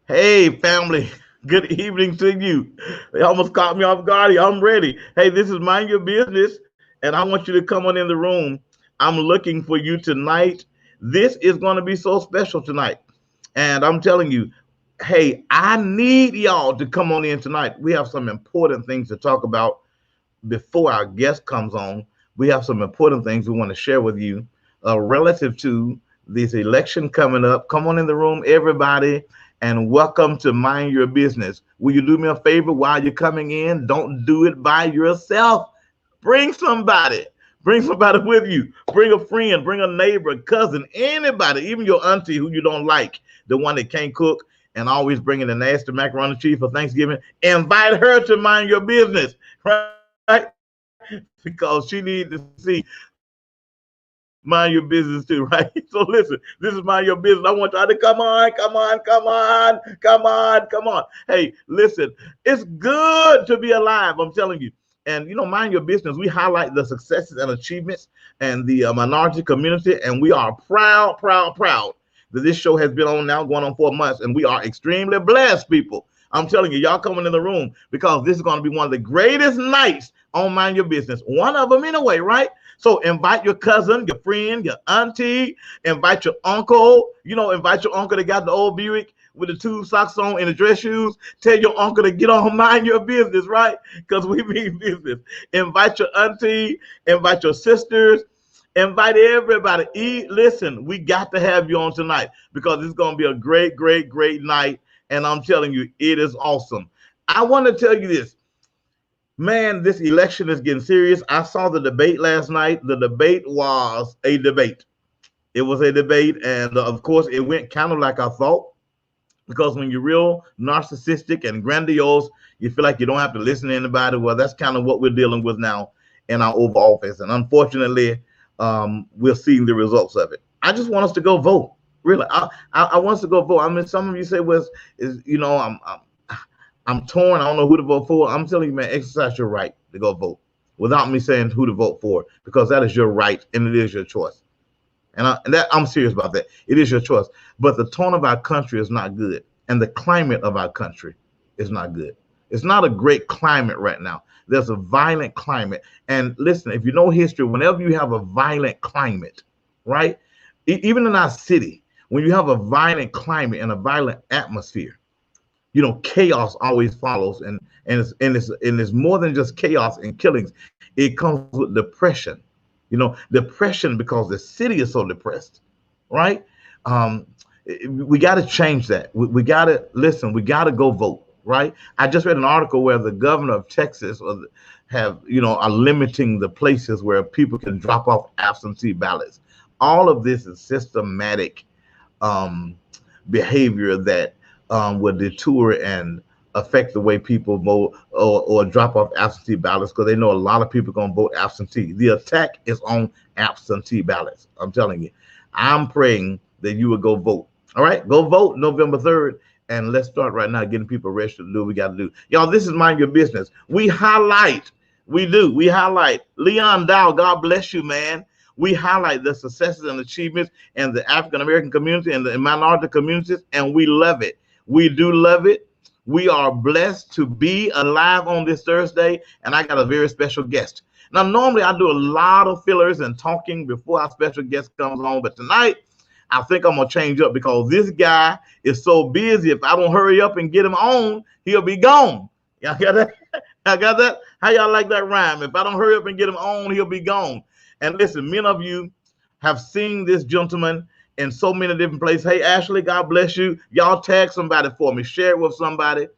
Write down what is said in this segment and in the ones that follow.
Hey, family. Good evening to you. They almost caught me off guard. I'm ready. Hey, this is Mind Your Business, and I want you to come on in the room. I'm looking for you tonight. This is going to be so special tonight. And I'm telling you, hey, I need y'all to come on in tonight. We have some important things to talk about before our guest comes on. We have some important things we want to share with you relative to this election coming up. Come on in the room, everybody, and welcome to Mind Your Business. Will you do me a favor while you're coming in? Don't do it by yourself. Bring somebody. Bring somebody with you. Bring a friend, bring a neighbor, cousin, anybody, even your auntie who you don't like, the one that can't cook and always bringing the nasty macaroni and cheese for Thanksgiving. Invite her to Mind Your Business, right? Because she needs to see mind your business too, right? So listen, this is mind your business. I want y'all to come on, come on, come on, come on, come on. Hey, listen, it's good to be alive. I'm telling you. And mind your business. We highlight the successes and achievements and the minority community, and we are proud, proud, proud that this show has been on now going on 4 months, and we are extremely blessed, people. I'm telling you, y'all coming in the room because this is going to be one of the greatest nights on Mind Your Business. One of them anyway, right? So invite your cousin, your friend, your auntie, invite your uncle, invite your uncle that got the old Buick with the two socks on and the dress shoes. Tell your uncle to get on Mind Your Business, right? Because we mean business. Invite your auntie, invite your sisters, invite everybody. Listen, we got to have you on tonight because it's going to be a great, great, great night. And I'm telling you, it is awesome. I want to tell you this. Man, this election is getting serious. I saw the debate last night. The debate was a debate. It was a debate. And of course, it went kind of like I thought. Because when you're real narcissistic and grandiose, you feel like you don't have to listen to anybody. Well, that's kind of what we're dealing with now in our Oval Office. And unfortunately, we're seeing the results of it. I just want us to go vote. Really, I want us to go vote. I mean, some of you say, "Well, I'm torn. I don't know who to vote for." I'm telling you, man, exercise your right to go vote without me saying who to vote for, because that is your right and it is your choice. And that I'm serious about that. It is your choice. But the tone of our country is not good, and the climate of our country is not good. It's not a great climate right now. There's a violent climate. And listen, if you know history, whenever you have a violent climate, right? Even in our city, when you have a violent climate and a violent atmosphere, chaos always follows, and it's more than just chaos and killings. It comes with depression. Depression because the city is so depressed, right? Um, we got to change that. We got to listen. We got to go vote, right? I just read an article where the governor of Texas are limiting the places where people can drop off absentee ballots. All of this is systematic um, behavior that will detour and affect the way people vote, or drop off absentee ballots, because they know a lot of people are going to vote absentee. The attack is on absentee ballots. I'm telling you. I'm praying that you would go vote. All right, go vote November 3rd. And let's start right now getting people registered to do what we got to do. Y'all, this is Mind Your Business. We highlight, we highlight Leon Dow. God bless you, man. We highlight the successes and achievements in the African American community and the minority communities, and we love it. We do love it. We are blessed to be alive on this Thursday, and I got a very special guest. Now, normally I do a lot of fillers and talking before our special guest comes on, but tonight I think I'm gonna change up because this guy is so busy. If I don't hurry up and get him on, he'll be gone. Y'all got that? I got that? How y'all like that rhyme? If I don't hurry up and get him on, he'll be gone. And listen, many of you have seen this gentleman in so many different places. Hey, Ashley, God bless you. Y'all tag somebody for me. Share it with somebody.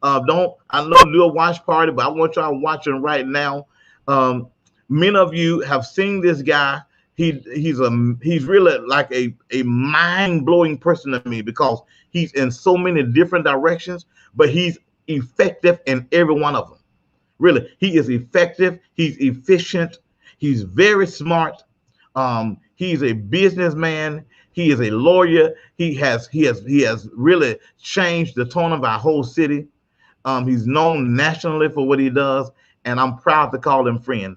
Don't I know do a watch party, but I want y'all watching right now. Um, Many of you have seen this guy. He's really like a mind blowing person to me because he's in so many different directions, but he's effective in every one of them. Really, he is effective. He's efficient. He's very smart. He's a businessman. He is a lawyer. He has really changed the tone of our whole city. He's known nationally for what he does, and I'm proud to call him friend.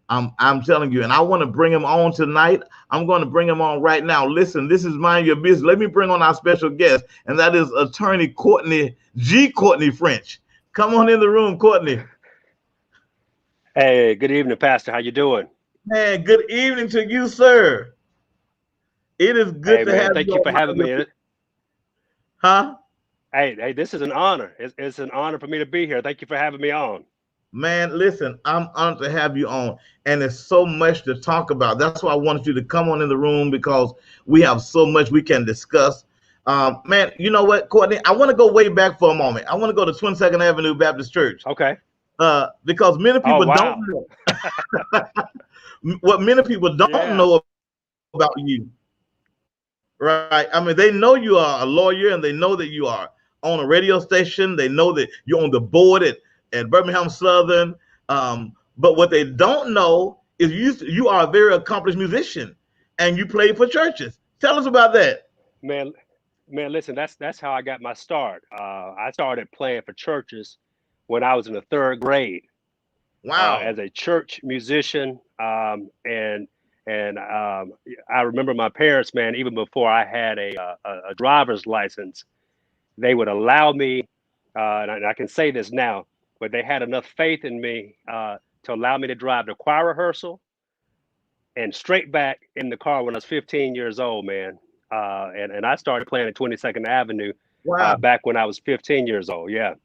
I'm telling you, and I want to bring him on tonight. I'm going to bring him on right now. Listen, this is Mind Your Business. Let me bring on our special guest, and that is attorney Courtney French. Come on in the room, Courtney. Hey, good evening, Pastor. How you doing? Man, good evening to you, sir. It is good Hey, to man, have thank you you on for having Mind me. Your. Huh? Hey, this is an honor. It's an honor for me to be here. Thank you for having me on. Man, listen, I'm honored to have you on, and there's so much to talk about. That's why I wanted you to come on in the room because we have so much we can discuss. Man, you know what, Courtney? I want to go way back for a moment. I want to go to 22nd Avenue Baptist Church. Okay. Because many Oh, people don't wow. know what many people don't Yeah, know about you, right? I mean, they know you are a lawyer and they know that you are on a radio station. They know that you're on the board at Birmingham Southern. But what they don't know is you are a very accomplished musician and you play for churches. Tell us about that. man. Man, listen, that's how I got my start. I started playing for churches when I was in the third grade Wow. as a church musician, and I remember my parents, man, even before I had a driver's license, they would allow me, and I can say this now, but they had enough faith in me to allow me to drive to choir rehearsal and straight back in the car when I was 15 years old, man. And I started playing at 22nd Avenue Wow. back when I was 15 years old. Yeah.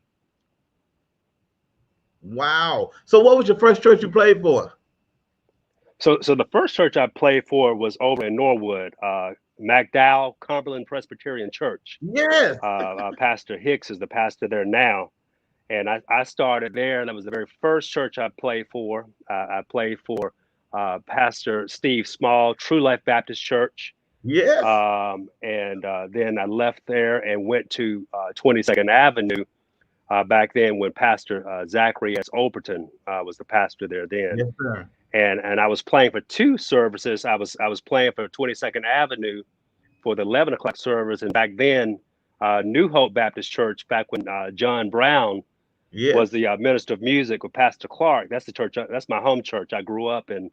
Wow. So what was your first church you played for? So the first church I played for was over in Norwood, McDowell Cumberland Presbyterian Church. Yes. Pastor Hicks is the pastor there now. And I started there. That was the very first church I played for. I played for Pastor Steve Small, True Life Baptist Church. Yes. And then I left there and went to 22nd Avenue back then when Pastor Zachary S. Overton was the pastor there then. Yes, sir. And I was playing for two services. I was playing for 22nd Avenue for the 11 o'clock service. And back then, New Hope Baptist Church, back when John Brown was Yes. the minister of music with Pastor Clark. That's the church. That's my home church. I grew up in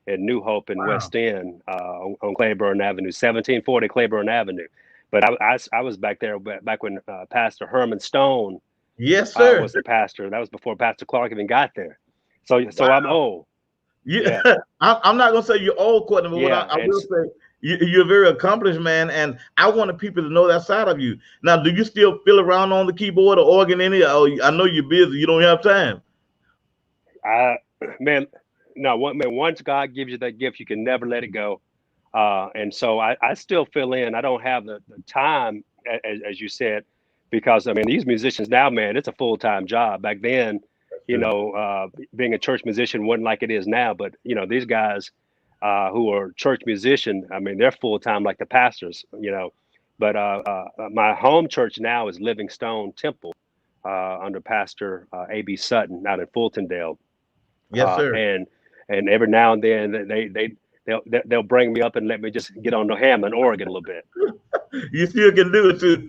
New Hope in Wow. West End on Claiborne Avenue, 1740 Claiborne Avenue. But I was back there back when Pastor Herman Stone Yes, sir. was the pastor. That was before Pastor Clark even got there. So I'm Wow. old. Yeah, I'm not gonna say you're old, Courtney, but what yeah, I will say, you're a very accomplished man, and I wanted people to know that side of you. Now, do you still feel around on the keyboard or organ any? Oh, I know you're busy. You don't have time. I man, no, once God gives you that gift, you can never let it go. And so I still fill in. I don't have the time, as you said, because I mean these musicians now, man, it's a full-time job. Back then, being a church musician wasn't like it is now. But these guys who are church musician, I mean, they're full-time like the pastors. But my home church now is Living Stone Temple under Pastor A.B. Sutton out in Fultondale. Yes, sir. And every now and then they'll bring me up and let me just get on the Hammond organ a little bit. You still can do it too.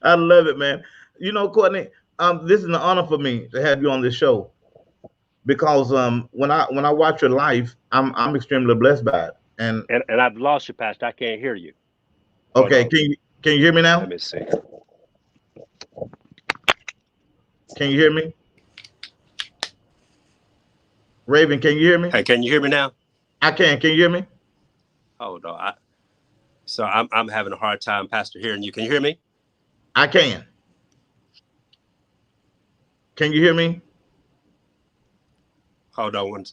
I love it, man. Courtney, this is an honor for me to have you on this show because when I watch your life, I'm extremely blessed by it. And I've lost you, Pastor. I can't hear you. okay, can you hear me now? Let me see. Can you hear me? Raven, can you hear me? Hey, can you hear me now? I can. Can you hear me? Oh no. I'm having a hard time, Pastor, hearing you. Can you hear me? I can. Can you hear me? Hold on one.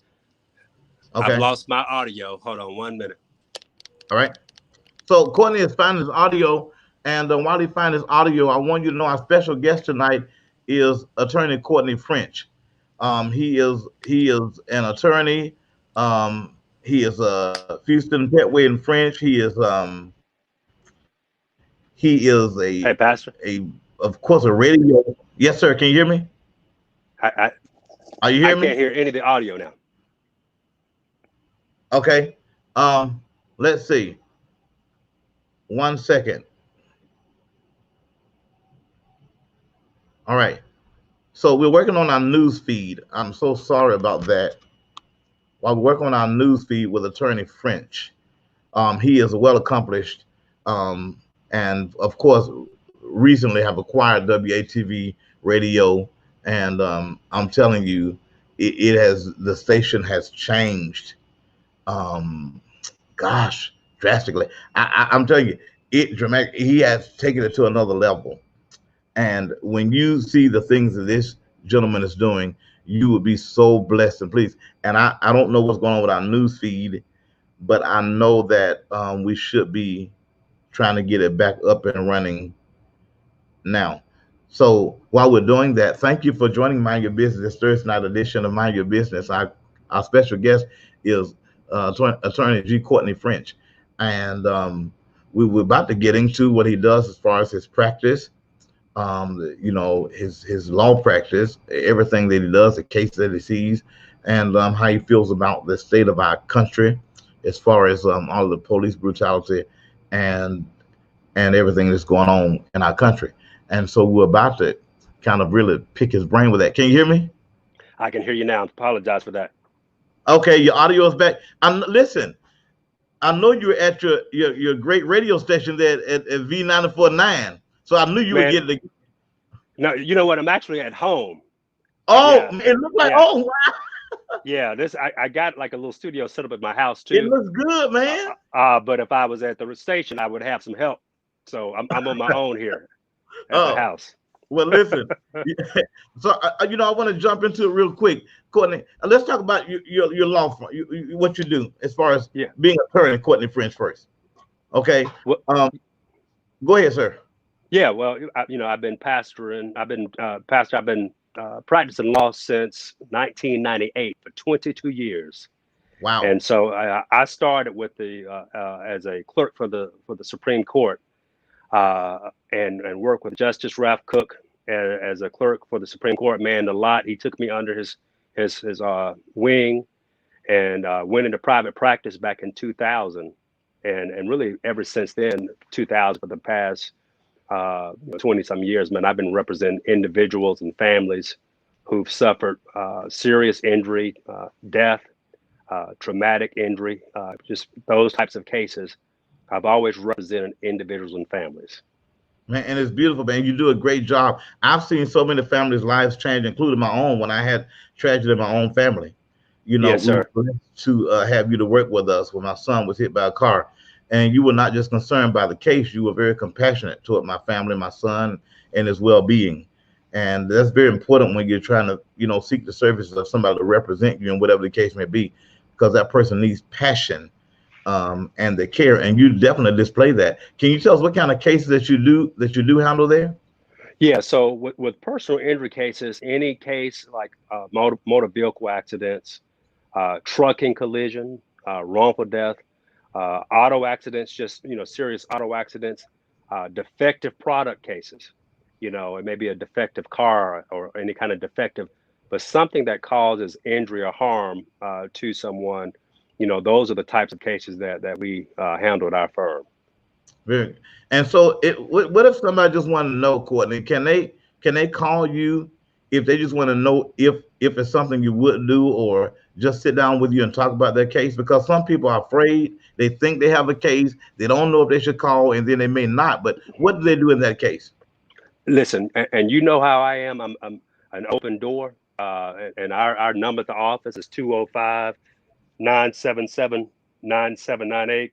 Okay. I've lost my audio. Hold on 1 minute. All right. So Courtney is finding his audio, and while he finds his audio, I want you to know our special guest tonight is attorney Courtney French. He is an attorney. He is a Houston Petway in French. He is Hey, Pastor. Of course, a radio. Yes, sir. Can you hear me? Are you hearing me? I can't hear any of the audio now. Okay. Let's see. 1 second. All right. So we're working on our news feed. I'm so sorry about that. while we work on our news feed with Attorney French. He is a well accomplished, um, and of course, recently have acquired WATV radio. And I'm telling you, it has the station has changed. Um, Gosh, drastically. I'm telling you, it dramatic. He has taken it to another level. And when you see the things that this gentleman is doing, you will be so blessed and pleased. And I don't know what's going on with our news feed, but I know that we should be trying to get it back up and running now. So while we're doing that, thank you for joining Mind Your Business, this Thursday night edition of Mind Your Business. Our special guest is Attorney G. Courtney French. And we were about to get into what he does as far as his practice, his law practice, everything that he does, the case that he sees, and how he feels about the state of our country as far as all of the police brutality and everything that's going on in our country. And so we're about to kind of really pick his brain with that. Can you hear me? I can hear you now. Apologize for that. Okay, your audio is back. Listen, I know you're at your great radio station there at V94.9. So I knew you would get it. No, you know what? I'm actually at home. Oh, yeah. It looks like, oh, wow. Yeah, I got like a little studio set up at my house too. It looks good, man. But if I was at the station, I would have some help. So I'm on my own here at the house. Well, listen. So I want to jump into it real quick, Courtney. Let's talk about your law firm, what you do as far as being attorney, Courtney French first. Okay. Well, go ahead, sir. Yeah. Well, I've been pastoring. I've been pastor. I've been practicing law since 1998 for 22 years. Wow. And so I started with as a clerk for the Supreme Court, and worked with Justice Ralph Cook as a clerk for the Supreme Court. Man, a lot. He took me under his wing, and went into private practice back in 2000, and really ever since then, 2000 for the past 20 some years, man, I've been representing individuals and families who've suffered serious injury, death, traumatic injury, just those types of cases. I've always represented individuals and families. Man, and it's beautiful, man. You do a great job. I've seen so many families' lives change, including my own, when I had tragedy in my own family. Yes, sir. We were to have you to work with us when my son was hit by a car. And you were not just concerned by the case, you were very compassionate toward my family, my son, and his well-being. And that's very important when you're trying to, seek the services of somebody to represent you in whatever the case may be, because that person needs passion and the care. And you definitely display that. Can you tell us what kind of cases that you do handle there? Yeah, so with personal injury cases, any case like motor vehicle accidents, trucking collision, wrongful death, auto accidents, just serious auto accidents, defective product cases. It may be a defective car or any kind of defective, but something that causes injury or harm to someone. Those are the types of cases that we handle at our firm. Very. And so, what if somebody just want to know, Courtney? Can they call you if they just want to know if it's something you would do, or just sit down with you and talk about their case? Because some people are afraid. They think they have a case. They don't know if they should call, and then they may not. But what do they do in that case? Listen, and you know how I am. I'm an open door. And our number at the office is 205-977-9798.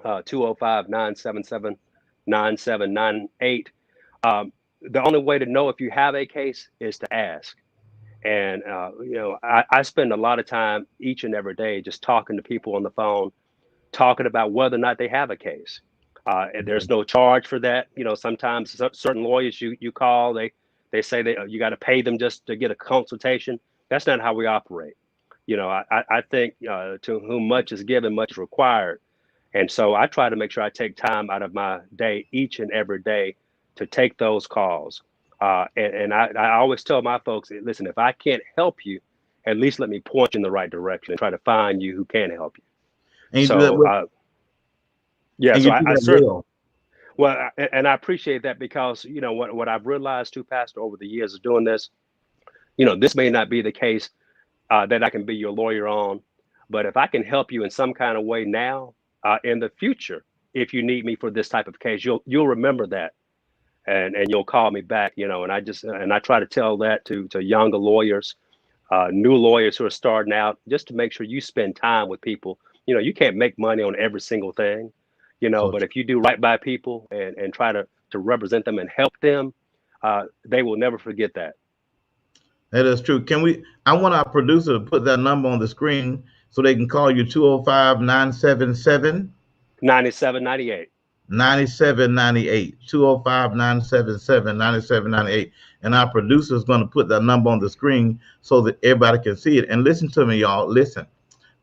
205-977-9798. The only way to know if you have a case is to ask. And, I spend a lot of time each and every day just talking to people on the phone, talking about whether or not they have a case. And there's no charge for that. Sometimes certain lawyers you call, they say you got to pay them just to get a consultation. That's not how we operate. I think to whom much is given, much is required. And so I try to make sure I take time out of my day each and every day to take those calls. And I always tell my folks, listen, if I can't help you, at least let me point you in the right direction and try to find you who can help you. And so, I certainly, well, and I appreciate that, because, what I've realized too, Pastor, over the years of doing this, this may not be the case that I can be your lawyer on, But if I can help you in some kind of way now, in the future, if you need me for this type of case, you'll remember that, and you'll call me back. And I try to tell that to younger lawyers, new lawyers who are starting out, just to make sure you spend time with people. You can't make money on every single thing, So but if you do right by people and try to represent them and help them, they will never forget that. that is true. I want our producer to put that number on the screen so they can call you 205-977 9798. 9798, 205-977-9798. And our producer is going to put that number on the screen so that everybody can see it. And listen to me, y'all. Listen,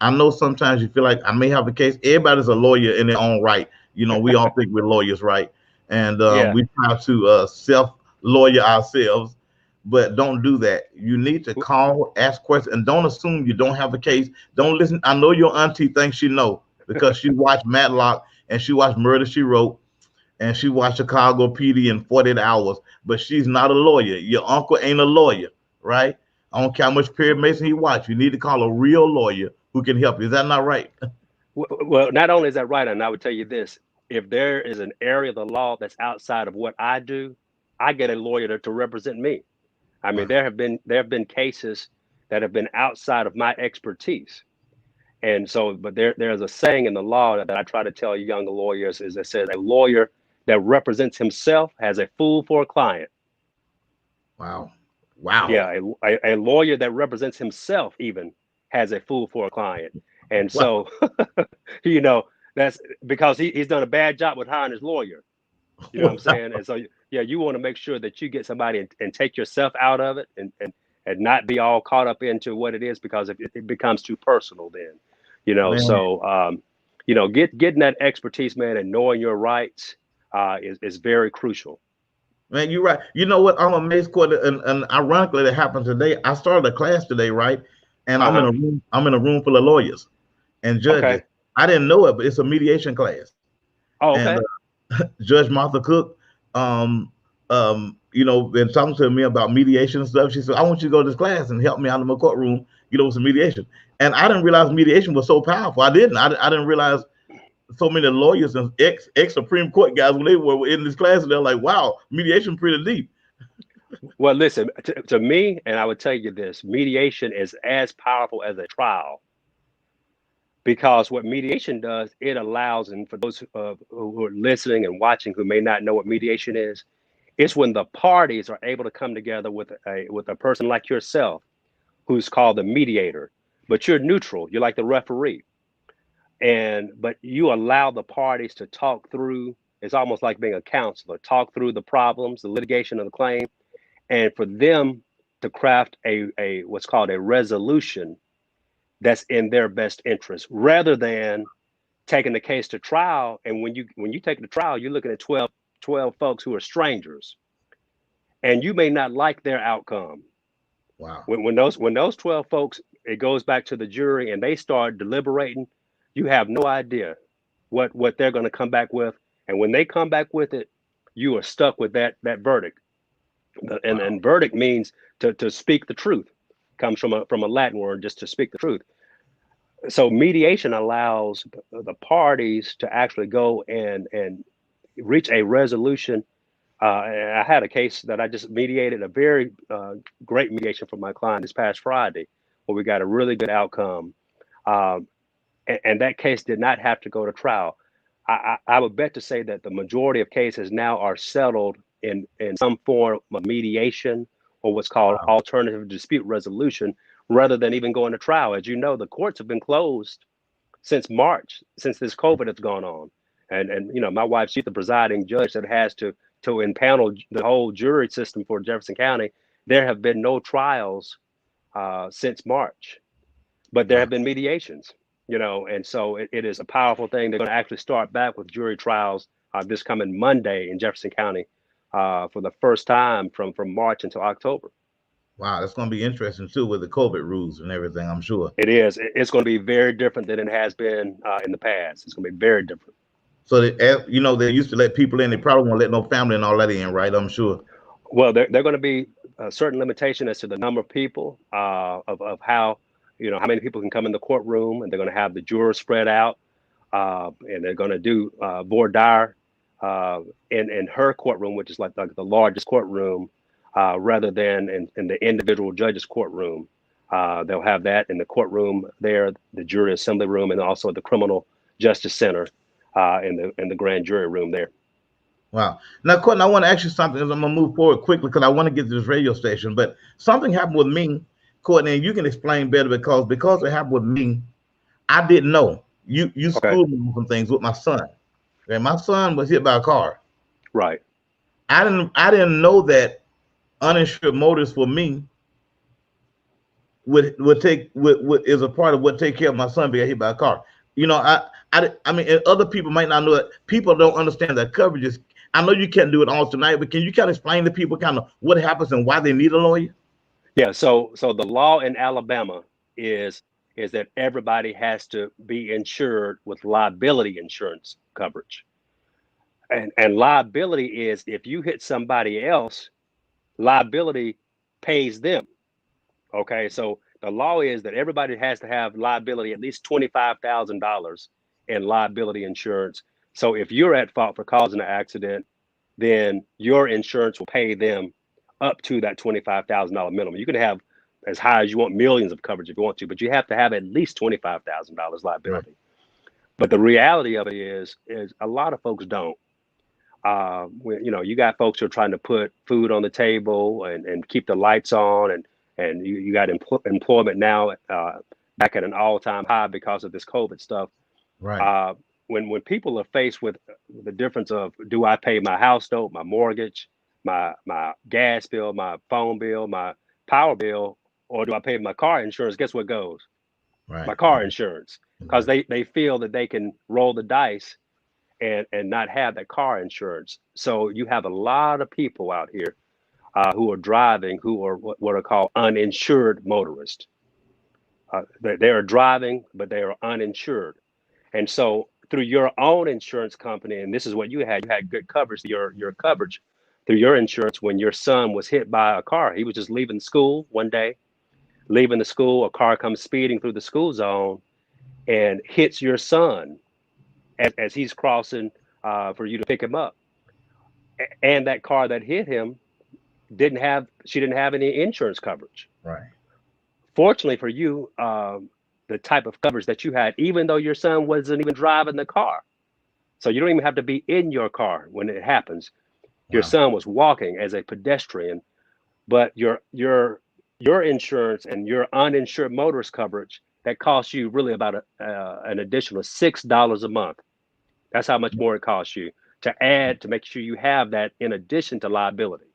I know sometimes you feel like I may have a case. Everybody's a lawyer in their own right. We all think we're lawyers, right? And Yeah. we try to self-lawyer ourselves, but don't do that. You need to call, ask questions, and don't assume you don't have a case. Don't listen. I know your auntie thinks she know because she watched Matlock and she watched Murder, She Wrote, and she watched Chicago PD in 48 hours, but she's not a lawyer. Your uncle ain't a lawyer, right? I don't care how much Perry Mason he watched. You need to call a real lawyer who can help you. Is that not right? Well, not only is that right, and I would tell you this: if there is an area of the law that's outside of what I do, I get a lawyer to represent me. I mean, Wow. there have been cases that have been outside of my expertise. And so, but there's a saying in the law that I try to tell younger lawyers is that says a lawyer that represents himself has a fool for a client. Wow. Wow. Yeah, a lawyer that represents himself even has a fool for a client. And Wow. so, you know, that's because he's done a bad job with hiring his lawyer. You know what I'm saying? And so, yeah, you want to make sure that you get somebody and take yourself out of it and not be all caught up into what it is, because it becomes too personal then, Man, so, getting that expertise, man, and knowing your rights is very crucial. man, you're right. You know what? I'm amazed, Court, and ironically, that happened today. I started a class today, right? And I'm in Uh-huh. a room. I'm in a room full of lawyers and judges. Okay. I didn't know it, but it's a mediation class. Oh, And okay. Judge Martha Cook, been talking to me about mediation and stuff. She said, "I want you to go to this class and help me out in my courtroom, with some mediation." And I didn't realize mediation was so powerful. I didn't. I didn't realize so many lawyers and ex Supreme Court guys when they were in this class, and they're like, "Wow, mediation pretty deep." Well, listen, to me, and I would tell you this: mediation is as powerful as a trial, because what mediation does, it allows, and for those who are listening and watching who may not know what mediation is, it's when the parties are able to come together with a person like yourself, who's called the mediator, but you're neutral. You're like the referee, but you allow the parties to talk through. It's almost like being a counselor, talk through the problems, the litigation of the claim, and for them to craft a what's called a resolution that's in their best interest, rather than taking the case to trial. And when you take it to trial, you're looking at 12 folks who are strangers, and you may not like their outcome. Wow. When those 12 folks, it goes back to the jury and they start deliberating, you have no idea what they're going to come back with. And when they come back with it, you are stuck with that verdict. And Wow. and verdict means to speak the truth. Comes from a Latin word, just to speak the truth. So mediation allows the parties to actually go and reach a resolution. I had a case that I just mediated, a very great mediation for my client this past Friday, where we got a really good outcome. Um, and that case did not have to go to trial. I would bet to say that the majority of cases now are settled in some form of mediation, or what's called Wow. alternative dispute resolution, rather than even going to trial. As you know, the courts have been closed since March, since this COVID has gone on. And my wife, she's the presiding judge that has to impanel the whole jury system for Jefferson County. There have been no trials since March, but there Wow. have been mediations. And so it is a powerful thing. They're going to actually start back with jury trials this coming Monday in Jefferson County for the first time from March until October. Wow. That's going to be interesting too with the COVID rules and everything, I'm sure. It is. It's going to be very different than it has been in the past. It's going to be very different. So they used to let people in. They probably won't let no family and all that in, right? I'm sure. Well, they're going to be a certain limitation as to the number of people, of how, how many people can come in the courtroom, and they're going to have the jurors spread out, and they're going to do voir dire in her courtroom, which is like the largest courtroom, rather than in the individual judge's courtroom. They'll have that in the courtroom there, the jury assembly room, and also the criminal justice center in the grand jury room there. Wow. Now, Courtney, I want to ask you something. I'm going to move forward quickly because I want to get to this radio station. But something happened with me, Courtney, and you can explain better because it happened with me. I didn't know. You schooled me on some things with my son. Okay, my son was hit by a car. Right. I didn't know that uninsured motorists for me would is a part of what take care of my son being hit by a car. I mean, and other people might not know it. People don't understand that coverages. I know you can't do it all tonight, but can you kind of explain to people kind of what happens and why they need a lawyer? Yeah. So the law in Alabama is that everybody has to be insured with liability insurance coverage. And liability is if you hit somebody else, liability pays them. Okay. So the law is that everybody has to have liability, at least $25,000 in liability insurance. So if you're at fault for causing an accident, then your insurance will pay them up to that $25,000 minimum. You can have as high as you want, millions of coverage if you want to, but you have to have at least $25,000 liability. Right. But the reality of it is a lot of folks don't. You got folks who are trying to put food on the table and keep the lights on, and you got employment now back at an all-time high because of this COVID stuff. Right. When people are faced with the difference of, do I pay my house note, my mortgage, my gas bill, my phone bill, my power bill, or do I pay my car insurance? Guess what goes? Right. My car insurance, because they feel that they can roll the dice and not have that car insurance. So you have a lot of people out here who are driving, who are what are called uninsured motorists. They are driving, but they are uninsured. And so through your own insurance company, and this is what you had good coverage, your coverage through your insurance when your son was hit by a car. He was just leaving school one day, leaving the school, a car comes speeding through the school zone and hits your son as he's crossing for you to pick him up. And that car that hit him didn't have any insurance coverage. Right. Fortunately for you, the type of coverage that you had, even though your son wasn't even driving the car. So you don't even have to be in your car when it happens. Your son was walking as a pedestrian, but your insurance and your uninsured motorist coverage, that costs you really about an additional $6 a month. That's how much more it costs you to add to make sure you have that in addition to liability.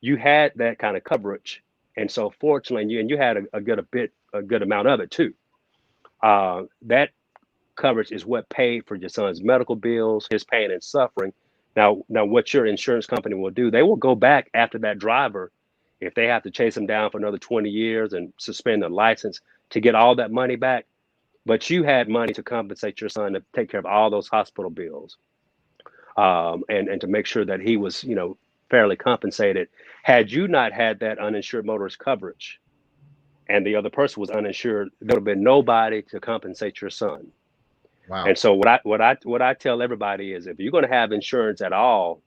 You had that kind of coverage. And so fortunately, you had a good amount of it too. That coverage is what paid for your son's medical bills, his pain and suffering. Now what your insurance company will do, they will go back after that driver if they have to chase him down for another 20 years and suspend their license to get all that money back. But you had money to compensate your son to take care of all those hospital bills, and to make sure that he was, fairly compensated. Had you not had that uninsured motorist coverage and the other person was uninsured, there would have been nobody to compensate your son. Wow. And so what I tell everybody is, if you're going to have insurance at all,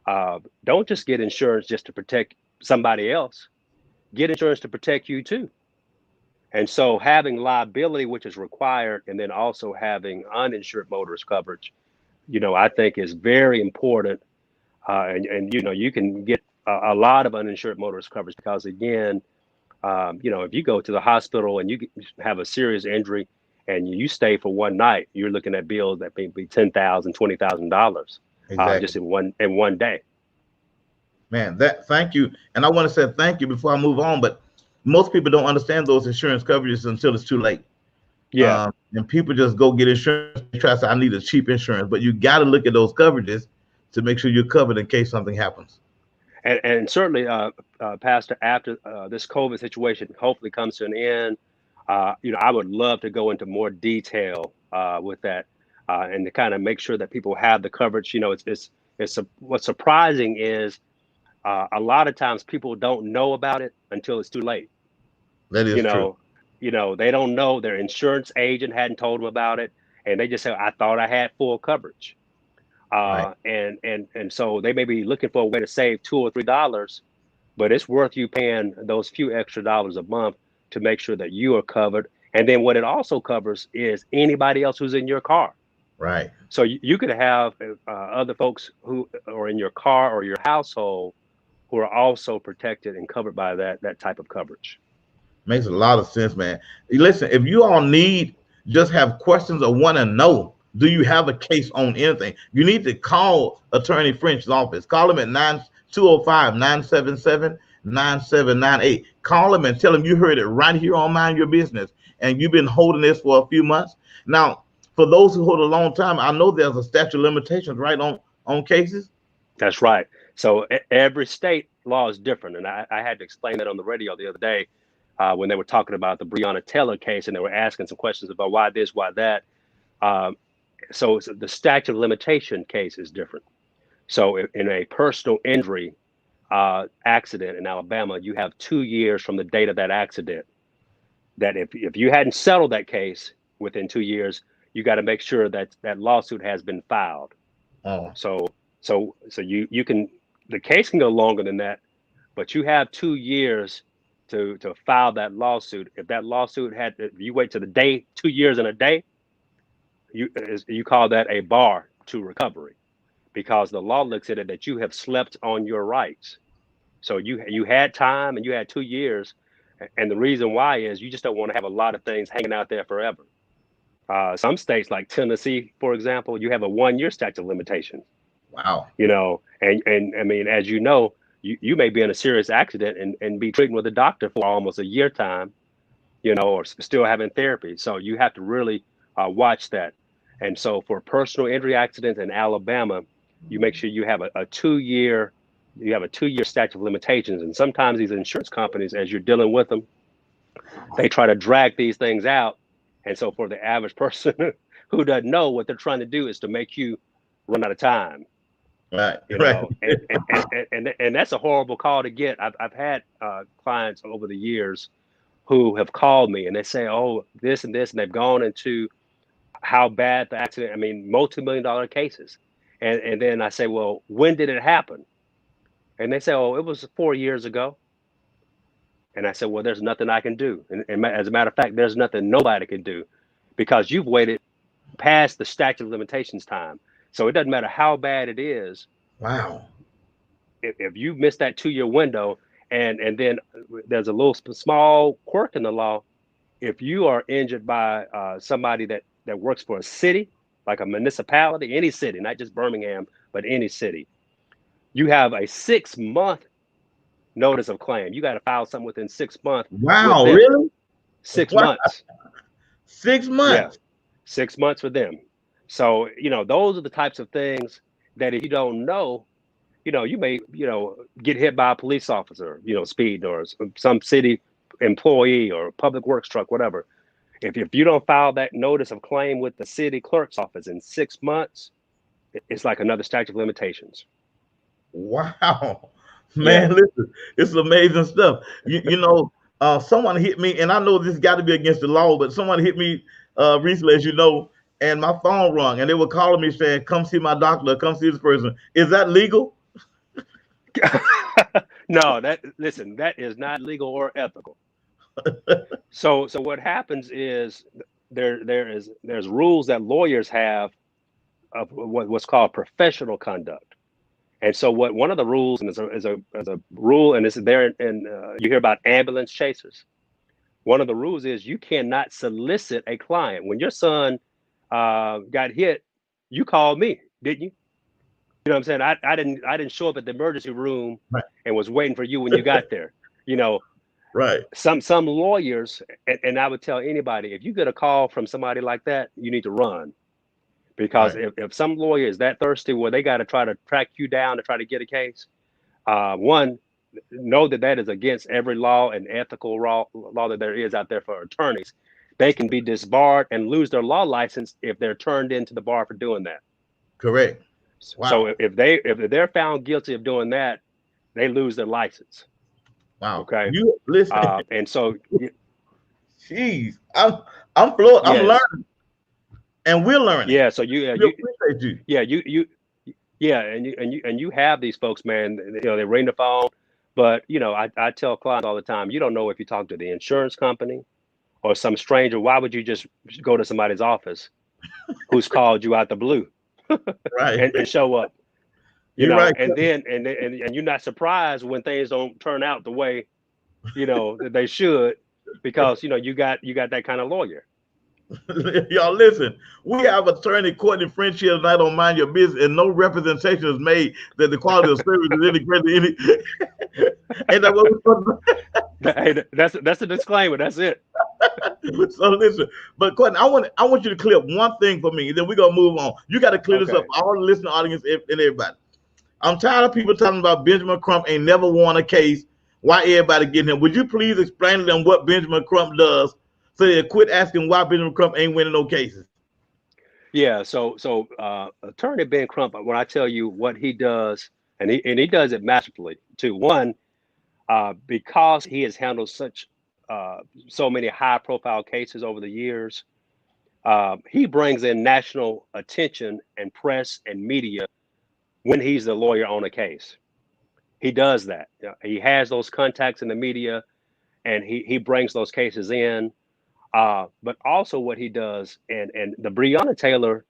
don't just get insurance just to protect somebody else. Get insurance to protect you too. And so having liability, which is required, and then also having uninsured motorist coverage, I think is very important. And you can get a lot of uninsured motorist coverage because, again, if you go to the hospital and you have a serious injury and you stay for one night, you're looking at bills that may be $10,000, $20,000 just in one day. Man, thank you. And I want to say thank you before I move on, but most people don't understand those insurance coverages until it's too late. Yeah. And people just go get insurance, try to say, I need a cheap insurance, but you got to look at those coverages to make sure you're covered in case something happens. And certainly, Pastor, after this COVID situation hopefully comes to an end, I would love to go into more detail with that and to kind of make sure that people have the coverage. What's surprising is a lot of times people don't know about it until it's too late. That is You true. know, they don't know, their insurance agent hadn't told them about it, and they just say, I thought I had full coverage. Right. And so they may be looking for a way to save $2 or $3, but it's worth you paying those few extra dollars a month to make sure that you are covered. And then what it also covers is anybody else who's in your car. Right. So you could have other folks who are in your car or your household who are also protected and covered by that type of coverage. Makes a lot of sense, man. Listen, if you all need, just have questions or want to know, do you have a case on anything? You need to call Attorney French's office. Call him at 205-977-9798. Call him and tell him you heard it right here on Mind Your Business, and you've been holding this for a few months. Now, for those who hold a long time, I know there's a statute of limitations right on cases. That's right. So every state law is different. And I had to explain that on the radio the other day when they were talking about the Breonna Taylor case, and they were asking some questions about why this, why that. So the statute of limitation case is different. So in a personal injury accident in Alabama, you have 2 years from the date of that accident. That if you hadn't settled that case within 2 years, you got to make sure that that lawsuit has been filed. Oh, So you can, the case can go longer than that, but you have 2 years to file that lawsuit. If that lawsuit if you wait to the day, 2 years and a day, you call that a bar to recovery, because the law looks at it that you have slept on your rights. So you had time and you had 2 years, and the reason why is you just don't want to have a lot of things hanging out there forever. Some states like Tennessee, for example, you have a 1 year statute of limitations. wow. And I mean, as you know, you may be in a serious accident and be treating with a doctor for almost a year time, or still having therapy. So you have to really watch that. And so for personal injury accidents in Alabama, you make sure you have a 2 year, statute of limitations. And sometimes these insurance companies, as you're dealing with them, they try to drag these things out. And so for the average person who doesn't know, what they're trying to do is to make you run out of time. Right. Right. And that's a horrible call to get. I've had clients over the years who have called me and they say, oh, this and this, and they've gone into how bad the accident, I mean, multi-million-dollar cases. And then I say, well, when did it happen? And they say, oh, it was 4 years ago. And I said, well, there's nothing I can do. And as a matter of fact, there's nothing nobody can do, because you've waited past the statute of limitations time. So it doesn't matter how bad it is. Wow. If you miss that 2 year window, and then there's a little small quirk in the law. If you are injured by somebody that works for a city, like a municipality, any city, not just Birmingham, but any city, you have a 6-month notice of claim. You got to file something within 6 months. Wow, really? 6 Wow. months. 6 months. Yeah, 6 months for them. So, those are the types of things that if you don't know, you may, get hit by a police officer, speed, or some city employee or public works truck, whatever. If you don't file that notice of claim with the city clerk's office in 6 months, it's like another statute of limitations. Wow. Man, listen, it's amazing stuff. Someone hit me, and I know this got to be against the law, but someone hit me recently, as you know, and my phone rung, and they were calling me saying, come see my doctor, come see this person. Is that legal? No, that is not legal or ethical. So what happens is there's rules that lawyers have of what's called professional conduct. And so one of the rules, and is a rule, and it's there, and you hear about ambulance chasers. One of the rules is you cannot solicit a client. When your son got hit, you called me, didn't you? You know what I'm saying? I didn't show up at the emergency room and was waiting for you when you got there. Right. Some lawyers, and I would tell anybody, if you get a call from somebody like that, you need to run. Because if some lawyer is that thirsty where they got to try to track you down to try to get a case, one, know that is against every law and ethical law that there is out there for attorneys. They can be disbarred and lose their law license if they're turned into the bar for doing that. Correct. Wow. So if they're found guilty of doing that, they lose their license. Wow. Okay. You listen. And so Jeez, I'm floored. I'm Yes. learning, and we're learning. Yeah. So We appreciate you. yeah, yeah, and you have these folks, man. You know, they ring the phone, but you know, I tell clients all the time, you don't know if you talk to the insurance company or some stranger. Why would you just go to somebody's office who's called you out the blue Right. and show up? You You're know, right. and then and you're not surprised when things don't turn out the way you know that they should, because you know you got that kind of lawyer. Y'all listen. We have attorney Courtney French here tonight on Mind Your Business, and no representation is made that the quality of service is any greater than any. Ain't that what we're Hey, that's a disclaimer. That's it. So listen, but Courtney, I want you to clear up one thing for me, and then we're gonna move on. You got to clear this up, Okay. all the listening audience and everybody. I'm tired of people talking about Benjamin Crump ain't never won a case. Why everybody getting him? Would you please explain to them what Benjamin Crump does so they quit asking why Benjamin Crump ain't winning no cases? Yeah. So Attorney Ben Crump, when I tell you what he does, and he does it masterfully too. One, because he has handled such so many high profile cases over the years, he brings in national attention and press and media when he's the lawyer on a case. He does that. He has those contacts in the media, and he brings those cases in. But also what he does, and the Breonna Taylor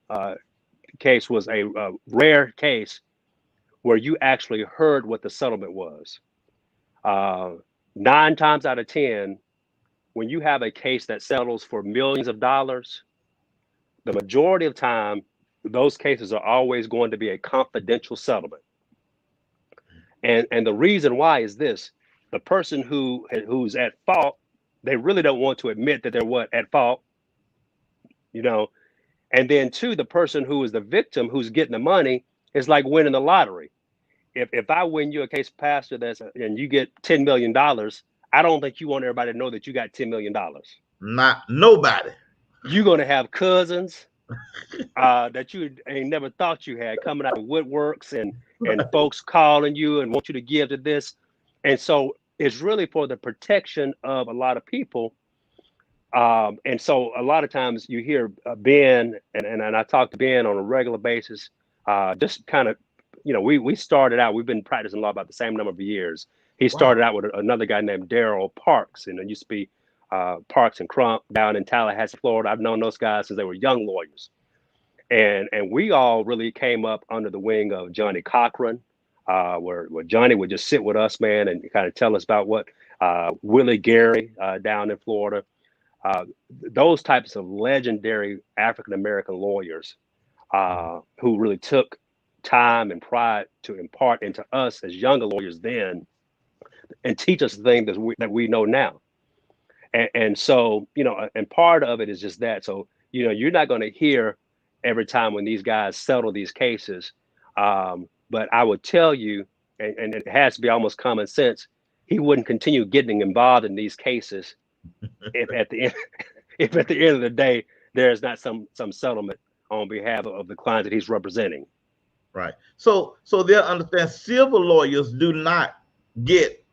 case was a rare case where you actually heard what the settlement was. Uh, 9 times out of 10, when you have a case that settles for millions of dollars, the majority of time, those cases are always going to be a confidential settlement. And the reason why is this: the person who's at fault, they really don't want to admit that they're what at fault, you know. And then two, the person who is the victim who's getting the money is like winning the lottery. If I win you a case, Pastor, that's and you get $10 million, I don't think you want everybody to know that you got $10 million. Not nobody. You're gonna have cousins that you ain't never thought you had coming out of woodworks, and folks calling you and want you to give to this. And so it's really for the protection of a lot of people. And so a lot of times you hear Ben, and I talk to Ben on a regular basis, just kind of, you know, we started out, we've been practicing law about the same number of years. He Wow. started out with another guy named Daryl Parks, and it used to be Parks and Crump down in Tallahassee, Florida. I've known those guys since they were young lawyers. And we all really came up under the wing of Johnny Cochran, where Johnny would just sit with us, man, and kind of tell us about what Willie Gary down in Florida, those types of legendary African American lawyers who really took time and pride to impart into us as younger lawyers then, and teach us the things that we know now. And so, you know, and part of it is just that. So, you know, you're not going to hear every time when these guys settle these cases. But I would tell you, and it has to be almost common sense, he wouldn't continue getting involved in these cases if at the end, if at the end of the day there's not some settlement on behalf of the clients that he's representing. Right. So they'll understand civil lawyers do not get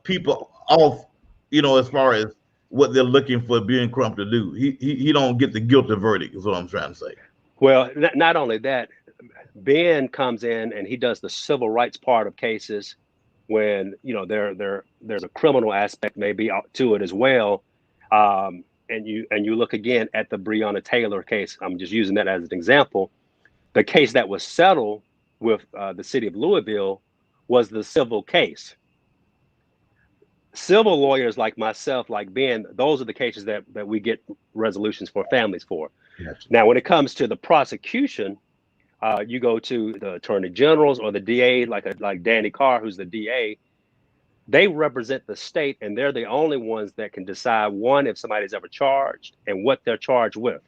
people off, as far as what they're looking for Ben Crump to do. He don't get the guilty verdict, is what I'm trying to say. Well, not only that, Ben comes in and he does the civil rights part of cases when, you know, there's a criminal aspect maybe to it as well. And you look again at the Breonna Taylor case. I'm just using that as an example. The case that was settled with the city of Louisville was the civil case. Civil lawyers like myself, like Ben, those are the cases that we get resolutions for families for. Gotcha. Now, when it comes to the prosecution, you go to the attorney generals or the DA, like Danny Carr, who's the DA. They represent the state, and they're the only ones that can decide, one, if somebody's ever charged and what they're charged with.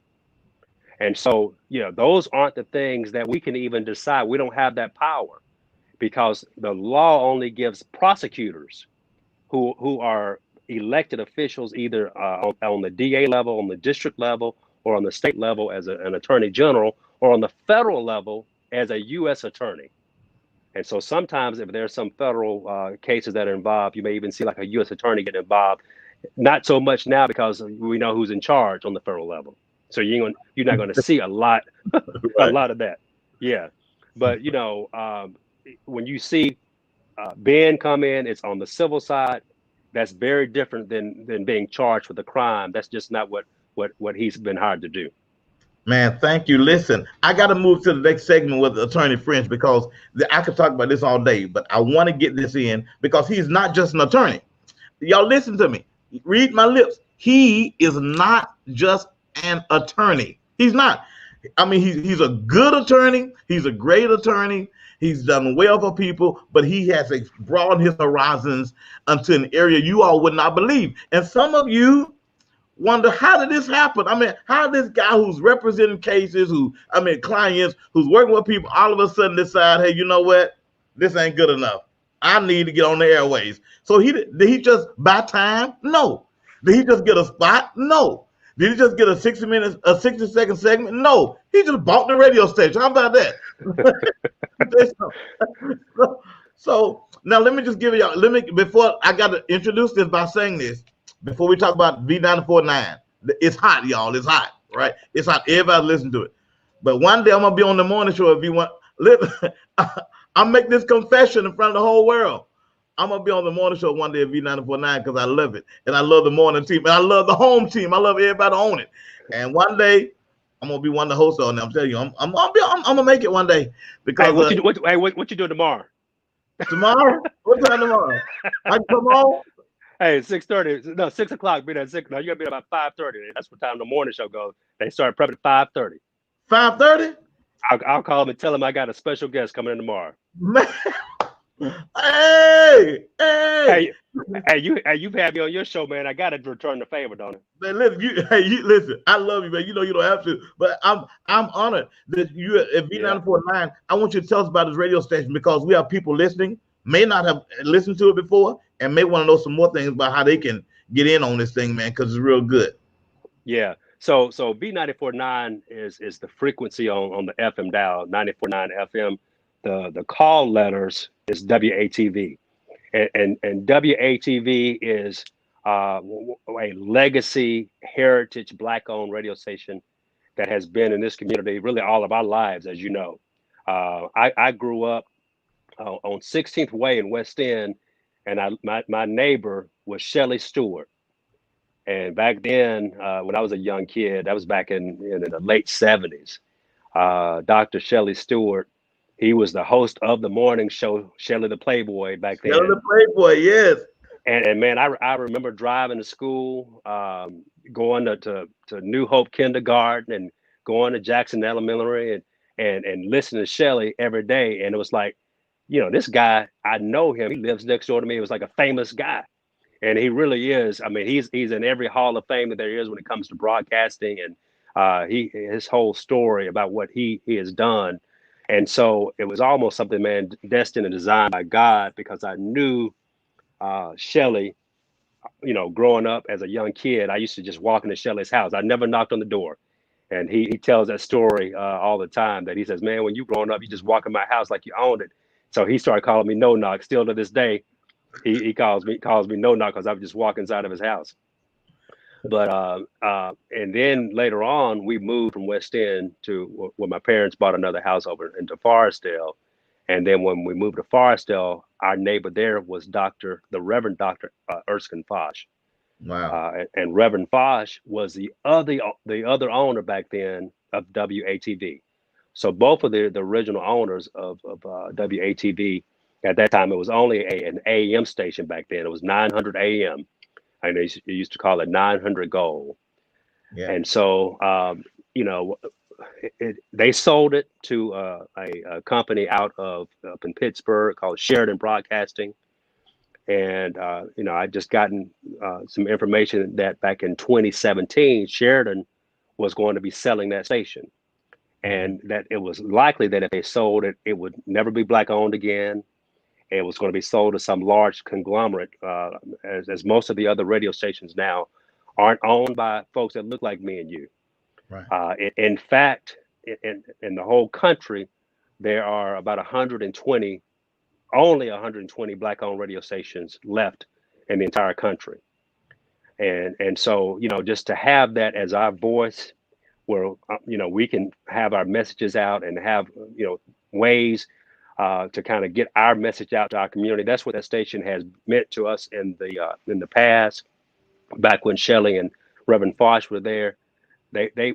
And so, you know, those aren't the things that we can even decide. We don't have that power because the law only gives prosecutors who are elected officials, either on the DA level, on the district level, or on the state level as an attorney general, or on the federal level as a U.S. attorney. And so sometimes if there's some federal cases that are involved, you may even see like a U.S. attorney get involved Not so much now because we know who's in charge on the federal level. So you're not going to see a lot Right. of that. Yeah, but when you see Ben come in, it's on the civil side. That's very different than being charged with a crime. That's just not what he's been hired to do. Man, thank you. Listen, I got to move to the next segment with Attorney French because I could talk about this all day, but I want to get this in because he's not just an attorney. Y'all listen to me. Read my lips. He is not just an attorney. He's not. I mean, he's a good attorney. He's a great attorney. He's done well for people, but he has broadened his horizons into an area you all would not believe. And some of you wonder, how did this happen? I mean, how this guy who's representing cases, clients, who's working with people, all of a sudden decide, hey, you know what? This ain't good enough. I need to get on the airways. So did he just buy time? No. Did he just get a spot? No. Did he just get a 60-second segment? No. He just bought the radio station. How about that? So now let me just give y'all, before I got to introduce this by saying this, before we talk about V94.9, it's hot, y'all. It's hot, right? It's hot. Everybody listen to it. But one day I'm going to be on the morning show if you want. I'll make this confession in front of the whole world. I'm going to be on the morning show one day at V94.9 because I love it. And I love the morning team. And I love the home team. I love everybody on it. And one day, I'm going to be one of the hosts on there. I'm telling you, I'm going to make it one day. Because hey, what you doing tomorrow? Tomorrow? What time tomorrow? I can come on? Hey, 6:30. No, 6 o'clock. Be there at 6. No, you got to be there about 5:30. That's what time the morning show goes. They start prepping at 5:30. 5:30? I'll call them and tell them I got a special guest coming in tomorrow. Man. Hey, you've had me on your show, man. I gotta return the favor, don't I? Man, listen, I love you, man. You know you don't have to, but I'm honored that you at V94.9. I want you to tell us about this radio station because we have people listening, may not have listened to it before, and may want to know some more things about how they can get in on this thing, man, because it's real good. Yeah. So V94.9 is the frequency on the FM dial, 94.9 FM. The call letters is WATV, and WATV is a legacy heritage Black-owned radio station that has been in this community really all of our lives, as you know. I grew up on 16th Way in West End, and my neighbor was Shelley Stewart. And back then, when I was a young kid, that was back in the late 70s, Dr. Shelley Stewart, he was the host of the morning show, Shelley the Playboy, back then. Shelley the Playboy, yes. And man, I remember driving to school, going to New Hope Kindergarten and going to Jackson Elementary and listening to Shelley every day. And it was like, this guy, I know him. He lives next door to me. It was like a famous guy. And he really is. I mean, he's in every hall of fame that there is when it comes to broadcasting, and his whole story about what he has done. And so it was almost something, man, destined and designed by God, because I knew Shelley, growing up as a young kid. I used to just walk into Shelley's house. I never knocked on the door. And he tells that story all the time, that he says, man, when you growing up, you just walk in my house like you owned it. So he started calling me No Knock. Still to this day, he calls me No Knock because I would just walk inside of his house. But and then later on, we moved from West End to where my parents bought another house over into Forestdale. And then when we moved to Forestdale, our neighbor there was the Reverend Dr. Erskine Fosh. Wow. And Reverend Fosh was the other owner back then of WATV. So both of the original owners of WATV, at that time, it was only an AM station back then. It was 900 AM. And they used to call it 900 Gold. Yeah. And so, they sold it to a company out up in Pittsburgh called Sheridan Broadcasting. And, I just gotten some information that back in 2017, Sheridan was going to be selling that station. And that it was likely that if they sold it, it would never be Black owned again. It was going to be sold to some large conglomerate, as most of the other radio stations now aren't owned by folks that look like me and you. Right. In fact, in the whole country, there are about only 120 Black-owned radio stations left in the entire country. And so, just to have that as our voice, where we can have our messages out and have ways to kind of get our message out to our community. That's what that station has meant to us in the past. Back when Shelley and Reverend Fosh were there, they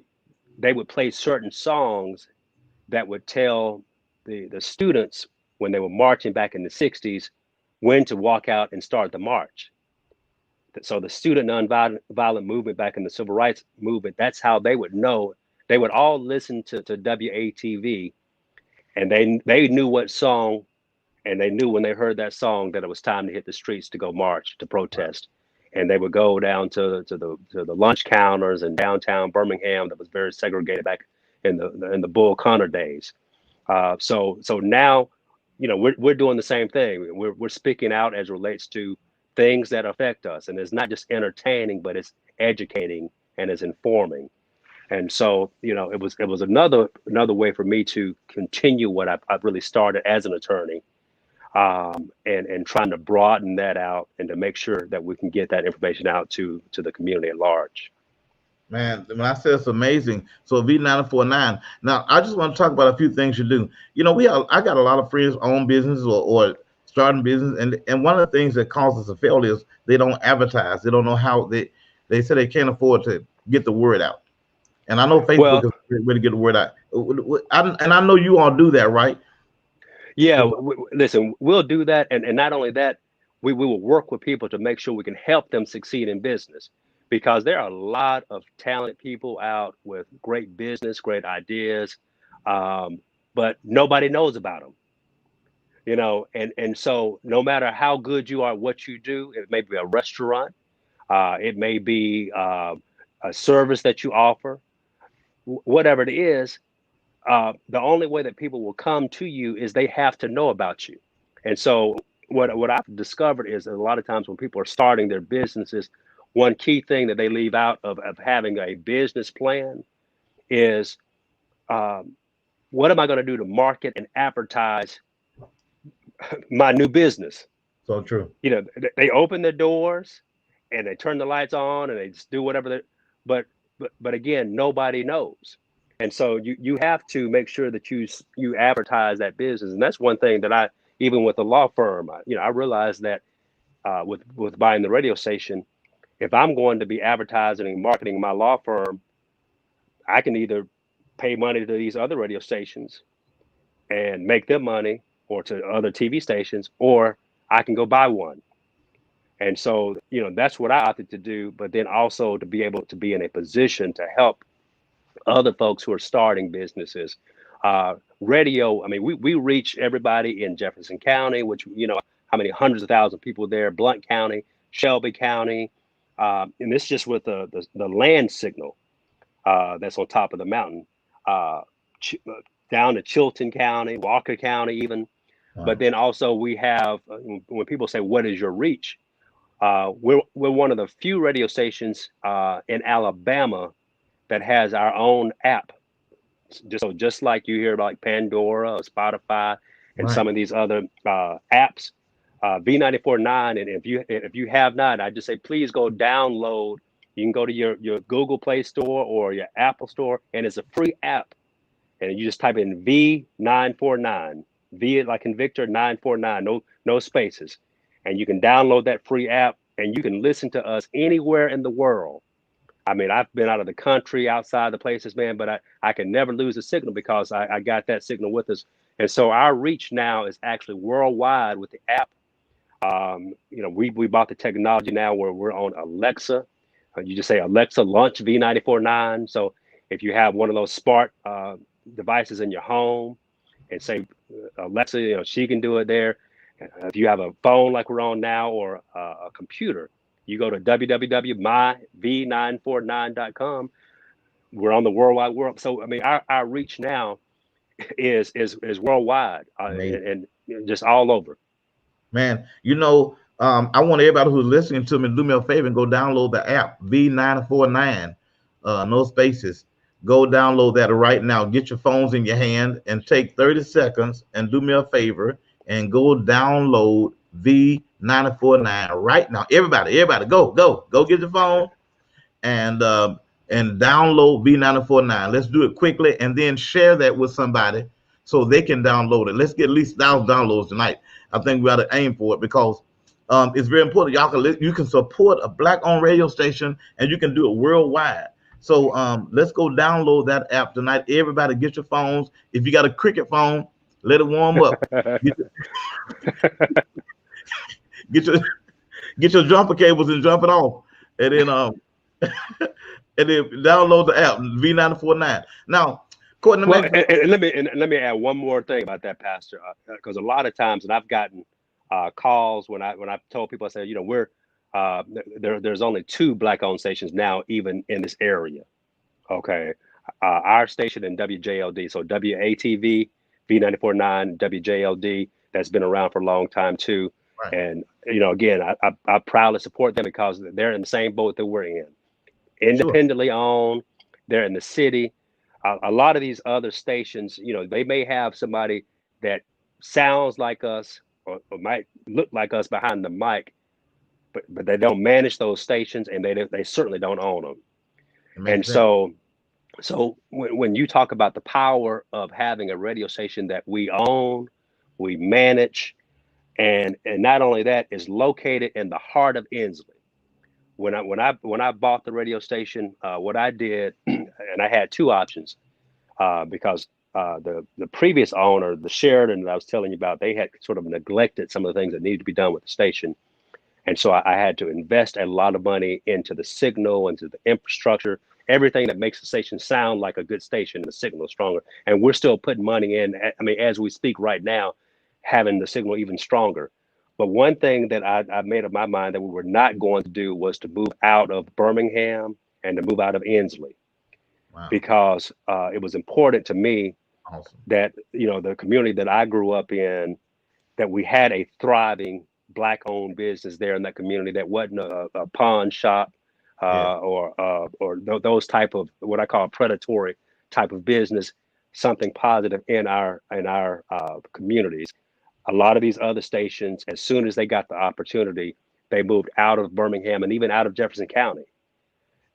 would play certain songs that would tell the students when they were marching back in the 60s when to walk out and start the march. So the student nonviolent movement back in the civil rights movement, that's how they would know. They would all listen to WATV, and they knew what song, and they knew when they heard that song that it was time to hit the streets to go march, to protest. And they would go down to the lunch counters in downtown Birmingham that was very segregated back in the Bull Connor days. So now, we're doing the same thing. We're speaking out as relates to things that affect us, and it's not just entertaining, but it's educating and it's informing. And so, it was another way for me to continue what I've really started as an attorney, and trying to broaden that out and to make sure that we can get that information out to the community at large. Man, when I say it's amazing. So V949. Now, I just want to talk about a few things you do. I got a lot of friends own businesses or starting business, and one of the things that causes a fail is they don't advertise. They don't know how they say they can't afford to get the word out. And I know Facebook is a way to get the word out. And I know you all do that, right? Yeah, listen, we'll do that. And not only that, we will work with people to make sure we can help them succeed in business, because there are a lot of talented people out with great business, great ideas, but nobody knows about them. And so no matter how good you are, what you do, it may be a restaurant, it may be a service that you offer, whatever it is, the only way that people will come to you is they have to know about you. And so what I've discovered is that a lot of times when people are starting their businesses, one key thing that they leave out of having a business plan is, what am I going to do to market and advertise my new business? So true. They open the doors and they turn the lights on and they just do whatever. But again, nobody knows. And so you have to make sure that you advertise that business. And that's one thing that even with a law firm, I realized that with buying the radio station, if I'm going to be advertising and marketing my law firm, I can either pay money to these other radio stations and make them money, or to other TV stations, or I can go buy one. And so, that's what I opted to do, but then also to be able to be in a position to help other folks who are starting businesses. Radio, I mean, we reach everybody in Jefferson County, which, how many hundreds of thousands of people there, Blount County, Shelby County, and this just with the land signal that's on top of the mountain, down to Chilton County, Walker County even. Wow. But then also we have, when people say, what is your reach? We're one of the few radio stations in Alabama that has our own app. Just like you hear about like Pandora or Spotify and some of these other apps, V94.9. And if you have not, I just say, please go download. You can go to your Google Play Store or your Apple Store, and it's a free app. And you just type in V949, V like in Victor, 949, no spaces. And you can download that free app and you can listen to us anywhere in the world. I mean, I've been out of the country, outside the places, man, but I can never lose a signal because I got that signal with us. And so our reach now is actually worldwide with the app. We bought the technology now where we're on Alexa. You just say, Alexa, launch V94.9. So if you have one of those smart devices in your home and say, Alexa, she can do it there. If you have a phone like we're on now or a computer, you go to www.myv949.com. We're on the worldwide world. So, I mean, our reach now is worldwide and just all over. Man, I want everybody who's listening to me to do me a favor and go download the app, V949, no spaces. Go download that right now. Get your phones in your hand and take 30 seconds and do me a favor and go download V949 right now. Everybody, go get your phone and download V949. Let's do it quickly and then share that with somebody so they can download it. Let's get at least 1,000 downloads tonight. I think we ought to aim for it because it's very important. You can support a Black-owned radio station and you can do it worldwide. So let's go download that app tonight. Everybody get your phones. If you got a Cricket phone, let it warm up. Get your jumper cables and jump it off. And then and then download the app V949. Now, Courtney, and let me add one more thing about that, Pastor, because a lot of times, and I've gotten calls when I've told people, I said, we're there's only 2 Black-owned stations now, even in this area. Okay, our station and WJLD, so WATV, V949, WJLD, that's been around for a long time too. Right. And again, I proudly support them because they're in the same boat that we're in. Independently owned, they're in the city. A lot of these other stations, they may have somebody that sounds like us or might look like us behind the mic, but they don't manage those stations and they certainly don't own them. And so when you talk about the power of having a radio station that we own, we manage, and not only that, is located in the heart of Inslee. When I bought the radio station, what I did, and I had 2 options, because the previous owner, the Sheridan that I was telling you about, they had sort of neglected some of the things that needed to be done with the station. And so I had to invest a lot of money into the signal, into the infrastructure, everything that makes the station sound like a good station, and the signal is stronger. And we're still putting money in, I mean, as we speak right now, having the signal even stronger. But one thing that I made up my mind that we were not going to do was to move out of Birmingham and to move out of Inslee. Wow. Because it was important to me that, the community that I grew up in, that we had a thriving Black-owned business there in that community that wasn't a pawn shop or those type of what I call predatory type of business, something positive in our communities. A lot of these other stations, as soon as they got the opportunity, they moved out of Birmingham and even out of Jefferson County.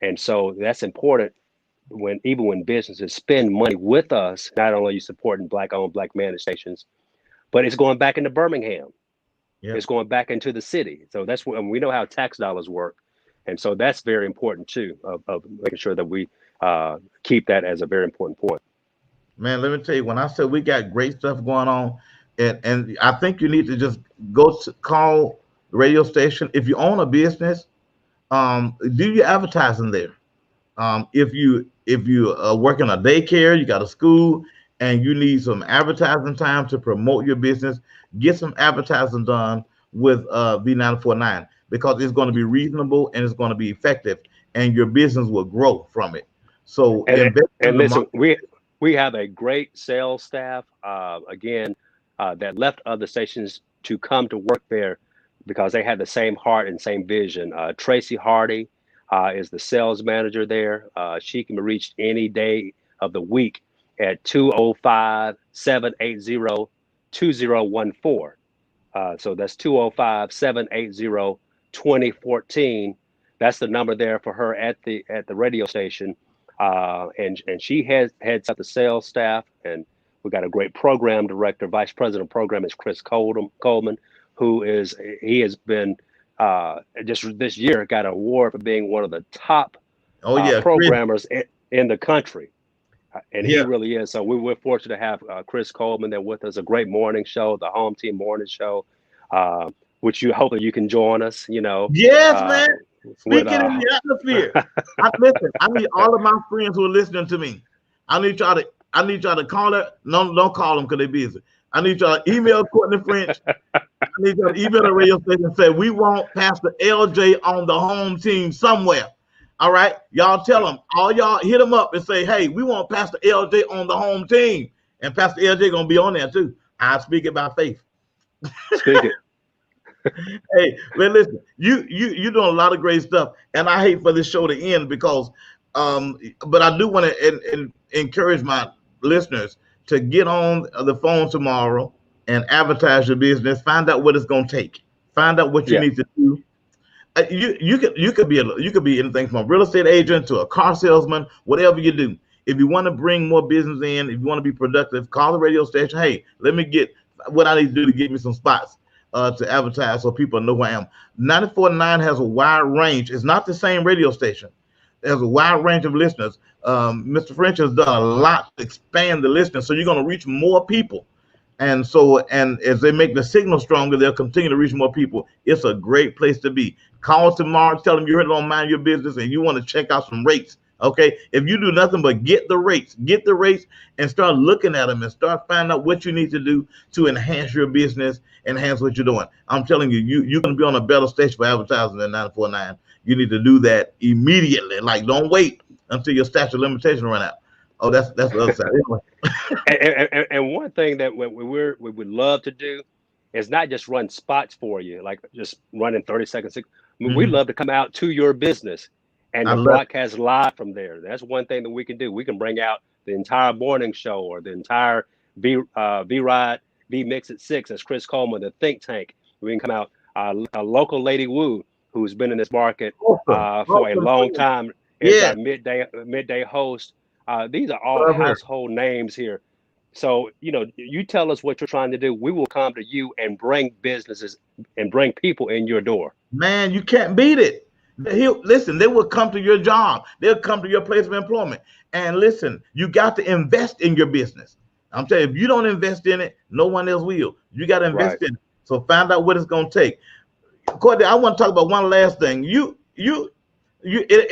And so that's important even when businesses spend money with us, not only are you supporting Black-owned, Black-managed stations, but it's going back into Birmingham. Yep. It's going back into the city. So that's what we know how tax dollars work. And so that's very important too, of making sure that we keep that as a very important point. Man, let me tell you, when I said we got great stuff going on, and I think you need to just call the radio station. If you own a business, do your advertising there. If you work in a daycare, you got a school, and you need some advertising time to promote your business, get some advertising done with V949, because it's going to be reasonable and it's going to be effective, and your business will grow from it. So and listen, we have a great sales staff that left other stations to come to work there because they had the same heart and same vision. Tracy Hardy is the sales manager there. She can be reached any day of the week at 205-780-2014. So that's 205-780-2014. That's the number there for her at the radio station. And she heads up the sales staff, and we got a great program director, vice president of program is Chris Coleman, who has been just this year got an award for being one of the top programmers in the country. And he really is. So we're fortunate to have Chris Coleman there with us, a great morning show, the Home Team Morning Show, which hopefully you can join us, Yes, man. Speaking in the atmosphere. Listen, I need all of my friends who are listening to me. I need y'all to call it. No, don't call them because they're busy. I need y'all to email Courtney French. I need y'all to email the radio station and say, we want Pastor LJ on the home team somewhere. All right. Y'all tell them, all y'all hit them up and say, hey, we want Pastor LJ on the home team. And Pastor LJ going to be on there too. I speak it by faith. Speak it. Hey, man, listen, you doing a lot of great stuff, and I hate for this show to end because, but I do want to encourage my listeners to get on the phone tomorrow and advertise your business. Find out what it's going to take. Find out what you Yeah. need to do. You could be anything from a real estate agent to a car salesman, whatever you do. If you want to bring more business in, if you want to be productive, call the radio station. Hey, let me get what I need to do to get me some spots to advertise so people know who I am. 94.9 has a wide range. It's not the same radio station. There's a wide range of listeners. Mr. French has done a lot to expand the listeners, so you're going to reach more people. And so, and as they make the signal stronger, they'll continue to reach more people. It's a great place to be. Call tomorrow, tell them you heard it on Mind Your Business and you want to check out some rates. Okay. If you do nothing but get the rates and start looking at them and start finding out what you need to do to enhance your business, enhance what you're doing. I'm telling you, you're going to be on a better stage for advertising than 949. You need to do that immediately. Like, don't wait until your statute of limitation run out. Oh, that's the other side. Anyway. And one thing that we would love to do is not just run spots for you, like just running 30 seconds. I mean, we'd love to come out to your business and to broadcast live from there. That's one thing that we can do. We can bring out the entire morning show or the entire V-Ride, V-Mix at 6, as Chris Coleman, the think tank. We can come out, a local Lady Wu, who's been in this market for a long time, is our midday host. These are all household names here. So, you tell us what you're trying to do. We will come to you and bring businesses and bring people in your door. Man, you can't beat it. Listen, they will come to your job. They'll come to your place of employment. And listen, you got to invest in your business. I'm telling you, if you don't invest in it, no one else will. You got to invest in it. So find out what it's going to take. Courtney, I want to talk about one last thing. It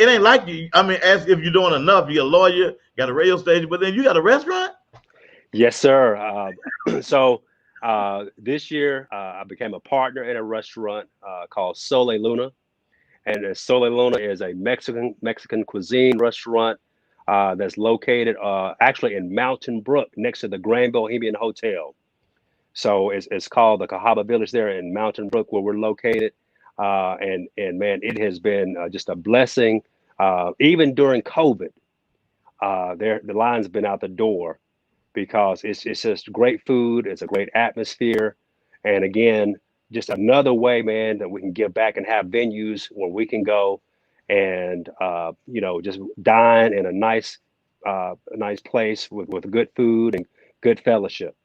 ain't like you. I mean, as if you're doing enough. You're a lawyer, got a radio station, but then you got a restaurant. Yes, sir. So this year, I became a partner in a restaurant called Sole Luna, and Sole Luna is a Mexican cuisine restaurant that's located actually in Mountain Brook, next to the Grand Bohemian Hotel. So it's called the Cahaba Village there in Mountain Brook, where we're located. And man, it has been just a blessing. Even during COVID, the line's been out the door because it's just great food. It's a great atmosphere. And again, just another way, man, that we can give back and have venues where we can go and, just dine in a nice place with good food and good fellowship.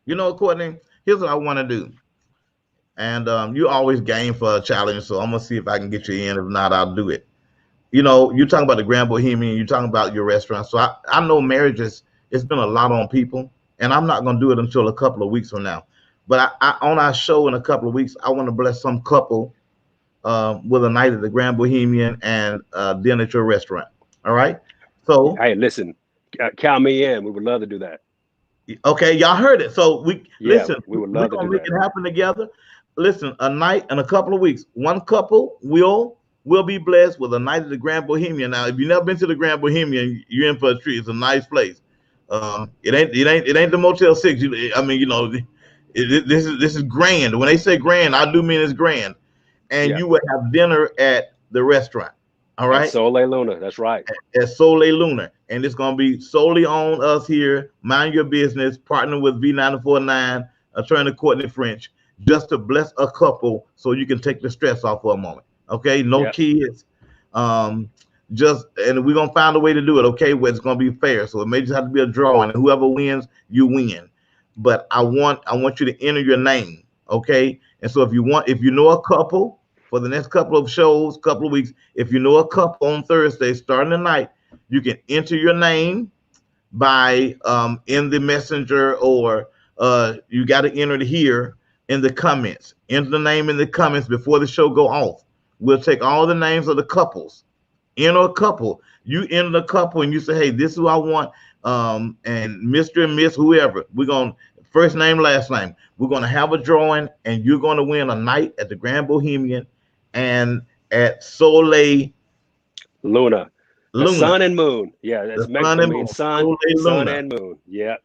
Courtney, here's what I want to do. And you always game for a challenge, so I'm going to see if I can get you in. If not, I'll do it. You're talking about the Grand Bohemian, you're talking about your restaurant. So I know marriages, it's been a lot on people, and I'm not going to do it until a couple of weeks from now. But on our show in a couple of weeks, I want to bless some couple with a night at the Grand Bohemian and dinner at your restaurant. All right? So, hey, listen, count me in. We would love to do that. Okay, y'all heard it. So we would love to do make it happen together. Listen, a night in a couple of weeks. One couple will be blessed with a night at the Grand Bohemian. Now, if you've never been to the Grand Bohemian, you're in for a treat. It's a nice place. It ain't the Motel 6. This is grand. When they say grand, I do mean it's grand. And you will have dinner at the restaurant. All right. At Sole Luna. That's right. At Sole Luna. And it's going to be solely on us here. Mind Your Business, partner with V949, attorney Courtney French, just to bless a couple so you can take the stress off for a moment. Okay. No kids. And we're going to find a way to do it. Okay. Where it's going to be fair. So it may just have to be a draw, and whoever wins, you win. But I want you to enter your name. Okay. And so if you know a couple, for the next couple of shows, couple of weeks, if you know a couple on Thursday, starting tonight, you can enter your name by in the messenger, or you got to enter it here in the comments. Enter the name in the comments before the show go off. We'll take all the names of the couples. Enter a couple. You enter the couple and you say, hey, this is who I want. And Mr. and Miss, whoever. We're going to first name, last name. We're going to have a drawing, and you're going to win a night at the Grand Bohemian and at Sole Luna. Sun and moon. Yeah, that's Mexican. Sun and moon. Yeah.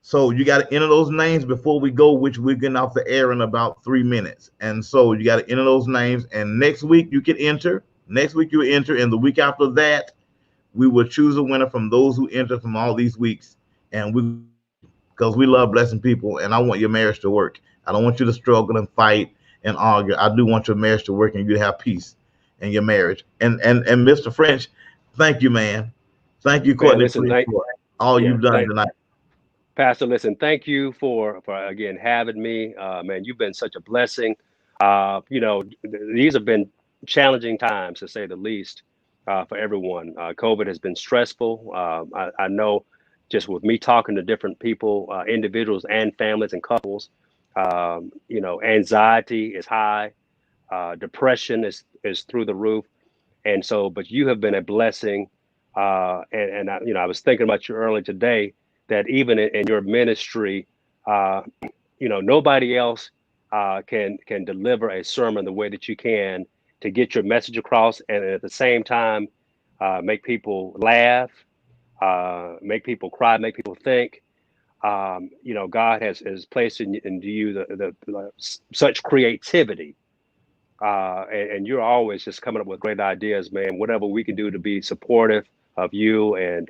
So you got to enter those names before we go, which we're getting off the air in about 3 minutes. And so you got to enter those names. And next week you can enter. Next week you enter. And the week after that, we will choose a winner from those who enter from all these weeks. And because we love blessing people, and I want your marriage to work. I don't want you to struggle and fight and argue. I do want your marriage to work and you to have peace in your marriage. And Mr. French, thank you, man. Thank you, Man, Courtney listen, French, for all yeah, you've done tonight. Pastor, listen, thank you for again having me. Man, you've been such a blessing. These have been challenging times to say the least for everyone. COVID has been stressful. I know just with me talking to different people, individuals and families and couples, anxiety is high, depression is through the roof. And so, but you have been a blessing. I was thinking about you earlier today that even in your ministry, nobody else can deliver a sermon the way that you can to get your message across, and at the same time make people laugh, make people cry, make people think. God has placed into you the such creativity, and you're always just coming up with great ideas, man. Whatever we can do to be supportive of you and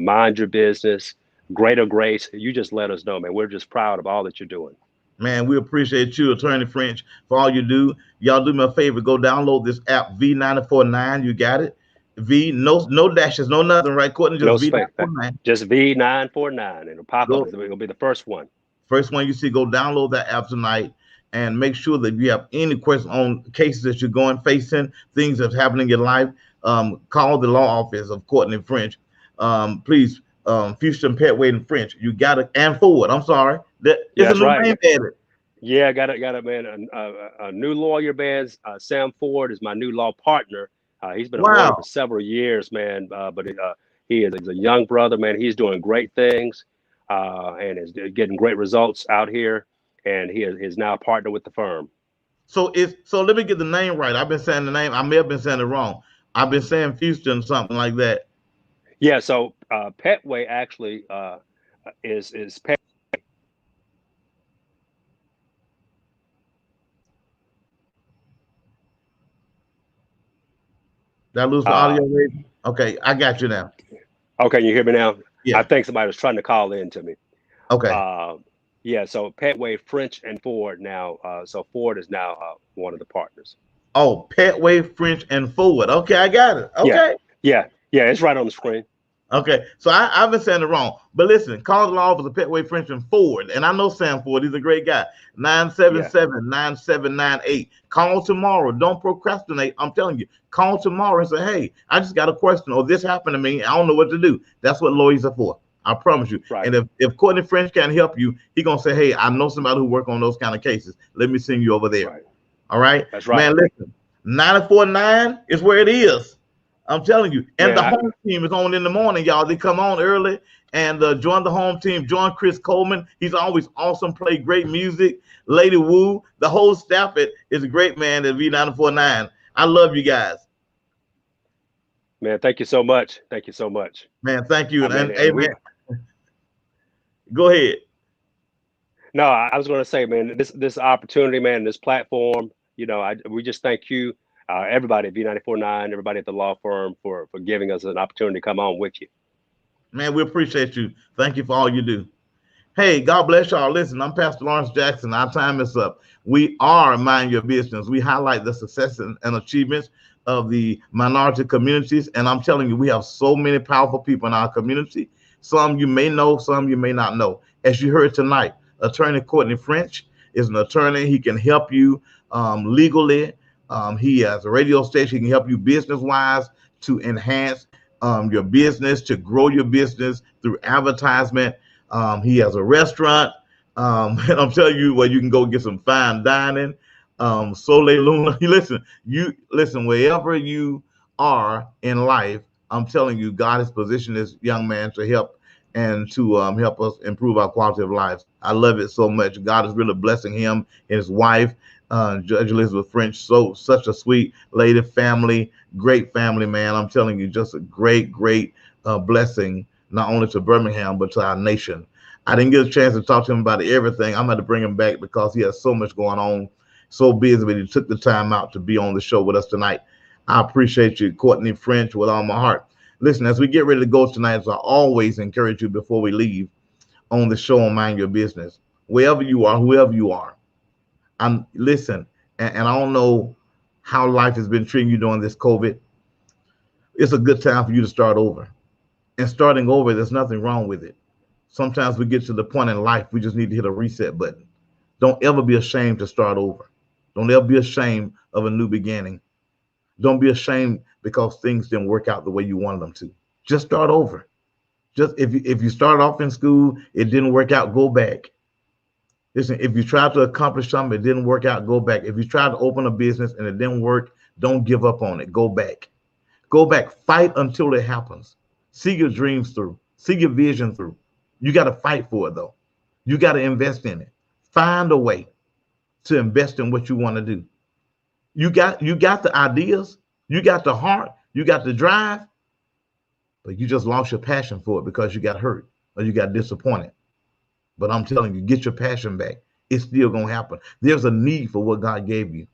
mind your business, greater grace, you just let us know, man. We're just proud of all that you're doing. Man, we appreciate you, Attorney French, for all you do. Y'all do me a favor, go download this app, V949. You got it? No dashes, no nothing, right, Courtney? Just No space, V949. just V949. It'll pop up. It'll be the first one. First one you see, go download that app tonight and make sure that if you have any questions on cases that you're facing, things that's happening in your life, call the law office of Courtney French. Please, Houston Pet Wade and French. You got it, and Forward. I'm sorry. That's right. Name added. Yeah, got it, man. A new lawyer, man. Sam Ford is my new law partner. He's been a lawyer for several years, man. But he's a young brother, man. He's doing great things and is getting great results out here. And he is now a partner with the firm. So let me get the name right. I've been saying the name. I may have been saying it wrong. I've been saying Houston, something like that. Yeah. So Petway actually is Pet. Did I lose the audio? Okay, I got you now. Okay, you hear me now? Yeah. I think somebody was trying to call in to me. Okay. Yeah, so Petway, French, and Ford now. So Ford is now one of the partners. Oh, Petway, French, and Ford. Okay, I got it. Okay. Yeah, it's right on the screen. Okay, so I've been saying it wrong. But listen, call the law office of Petway, French, and Ford. And I know Sam Ford. He's a great guy. 977-9798. Call tomorrow. Don't procrastinate. I'm telling you. Call tomorrow and say, hey, I just got a question, or this happened to me. I don't know what to do. That's what lawyers are for. I promise you. Right. And if Courtney French can't help you, he's going to say, hey, I know somebody who work on those kind of cases. Let me send you over there. Right. All right? That's right. Man, listen, 949 is where it is. I'm telling you. And the home team is on in the morning, y'all. They come on early and join the home team. Join Chris Coleman. He's always awesome, play great music. Lady Wu, the whole staff is a great man at V949. I love you guys. Man, thank you so much. Thank you so much. Man, thank you. Amen. Go ahead. No, I was going to say, man, this opportunity, man, this platform, we just thank you, everybody at V949, everybody at the law firm for giving us an opportunity to come on with you. Man, we appreciate you. Thank you for all you do. Hey, God bless y'all. Listen, I'm Pastor Lawrence Jackson. Our time is up. We are Mind Your Business. We highlight the success and achievements of the minority communities. And I'm telling you, we have so many powerful people in our community. Some you may know, some you may not know. As you heard tonight, Attorney Courtney French is an attorney. He can help you legally. He has a radio station. He can help you business-wise to enhance your business, to grow your business through advertisement. He has a restaurant. And I'm telling you where you can go get some fine dining. Sole Luna. Listen, wherever you are in life, I'm telling you, God has positioned this young man to help and to help us improve our quality of lives. I love it so much. God is really blessing him and his wife, Judge Elizabeth French. Such a sweet lady, family, great family, man. I'm telling you, just a great blessing, not only to Birmingham, but to our nation. I didn't get a chance to talk to him about everything. I'm going to bring him back because he has so much going on, so busy, but he took the time out to be on the show with us tonight. I appreciate you, Courtney French, with all my heart. Listen, as we get ready to go tonight, as I always encourage you before we leave on the show on Mind Your Business, wherever you are, whoever you are, listen, And I don't know how life has been treating you during this COVID. It's a good time for you to start over. And starting over, there's nothing wrong with it. Sometimes we get to the point in life we just need to hit a reset button. Don't ever be ashamed to start over. Don't ever be ashamed of a new beginning. Don't be ashamed because things didn't work out the way you wanted them to. Just start over. Just if you started off in school, it didn't work out, go back. Listen, if you tried to accomplish something, it didn't work out, go back. If you tried to open a business and it didn't work, don't give up on it. Go back. Go back. Fight until it happens. See your dreams through. See your vision through. You got to fight for it, though. You got to invest in it. Find a way to invest in what you want to do. You got the ideas. You got the heart. You got the drive. But you just lost your passion for it because you got hurt or you got disappointed. But I'm telling you, get your passion back. It's still going to happen. There's a need for what God gave you.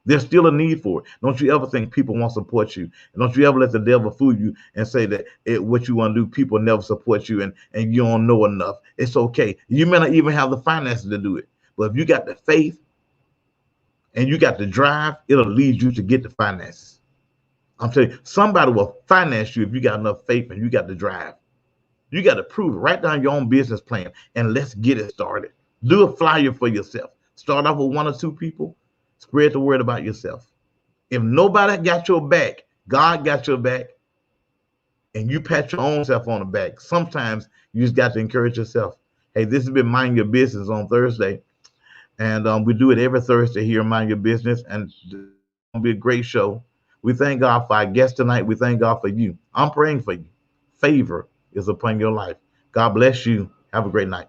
There's still a need for it. Don't you ever think people won't support you. And don't you ever let the devil fool you and say that what you want to do, people never support you and you don't know enough. It's okay. You may not even have the finances to do it. But if you got the faith and you got the drive, it'll lead you to get the finances. I'm telling you, somebody will finance you if you got enough faith and you got the drive. You got to prove it. Write down your own business plan and let's get it started. Do a flyer for yourself. Start off with 1 or 2 people. Spread the word about yourself. If nobody got your back, God got your back, and you pat your own self on the back. Sometimes you just got to encourage yourself. Hey, this has been Mind Your Business on Thursday. And we do it every Thursday here in Mind Your Business. And it's going to be a great show. We thank God for our guest tonight. We thank God for you. I'm praying for you. Favor is upon your life. God bless you. Have a great night.